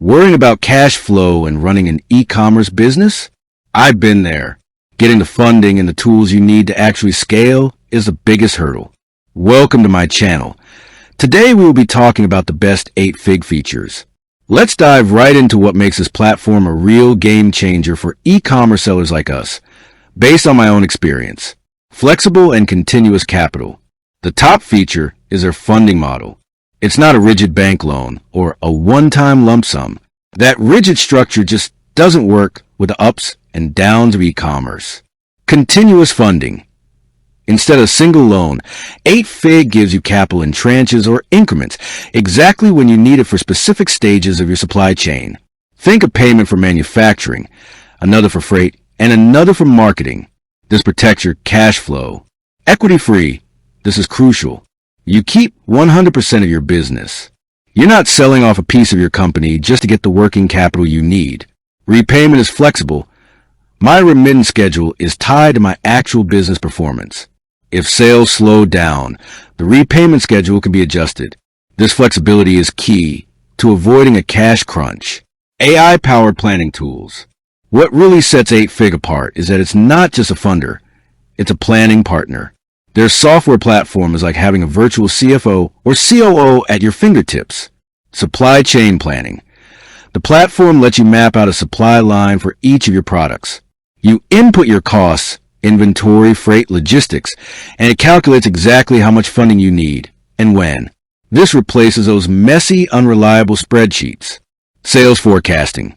Worrying about cash flow and running an e-commerce business? I've been there. Getting the funding and the tools you need to actually scale is the biggest hurdle. Welcome to my channel. Today we will be talking about the best 8-Fig features. Let's dive right into what makes this platform a real game changer for e-commerce sellers like us. Based on my own experience, flexible and continuous capital. The top feature is their funding model. It's not a rigid bank loan or a one-time lump sum. That rigid structure just doesn't work with the ups and downs of e-commerce. Continuous funding. Instead of a single loan, 8-Fig gives you capital in tranches or increments, exactly when you need it for specific stages of your supply chain. Think a payment for manufacturing, another for freight, and another for marketing. This protects your cash flow. Equity-free. This is crucial. You keep 100% of your business. You're not selling off a piece of your company just to get the working capital you need. Repayment is flexible. My remittance schedule is tied to my actual business performance. If sales slow down, the repayment schedule can be adjusted. This flexibility is key to avoiding a cash crunch. AI-powered planning tools. What really sets 8-Fig apart is that it's not just a funder, it's a planning partner. Their software platform is like having a virtual CFO or COO at your fingertips. Supply chain planning. The platform lets you map out a supply line for each of your products. You input your costs, inventory, freight, logistics, and it calculates exactly how much funding you need and when. This replaces those messy, unreliable spreadsheets. Sales forecasting.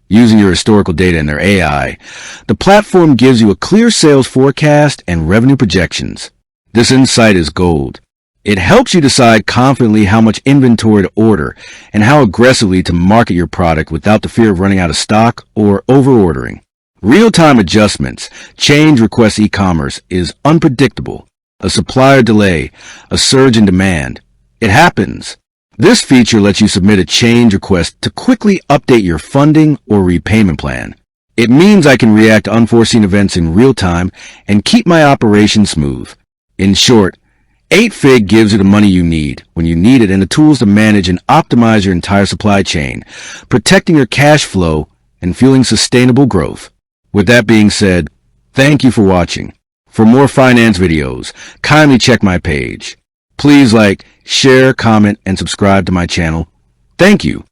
Using your historical data and their AI, the platform gives you a clear sales forecast and revenue projections. This insight is gold. It helps you decide confidently how much inventory to order and how aggressively to market your product without the fear of running out of stock or over-ordering. Real-time adjustments. Change request e-commerce is unpredictable. A supplier delay, a surge in demand. It happens. This feature lets you submit a change request to quickly update your funding or repayment plan. It means I can react to unforeseen events in real time and keep my operation smooth. In short, 8-Fig gives you the money you need when you need it and the tools to manage and optimize your entire supply chain, protecting your cash flow and fueling sustainable growth. With that being said, thank you for watching. For more finance videos, kindly check my page. Please like, share, comment, and subscribe to my channel. Thank you.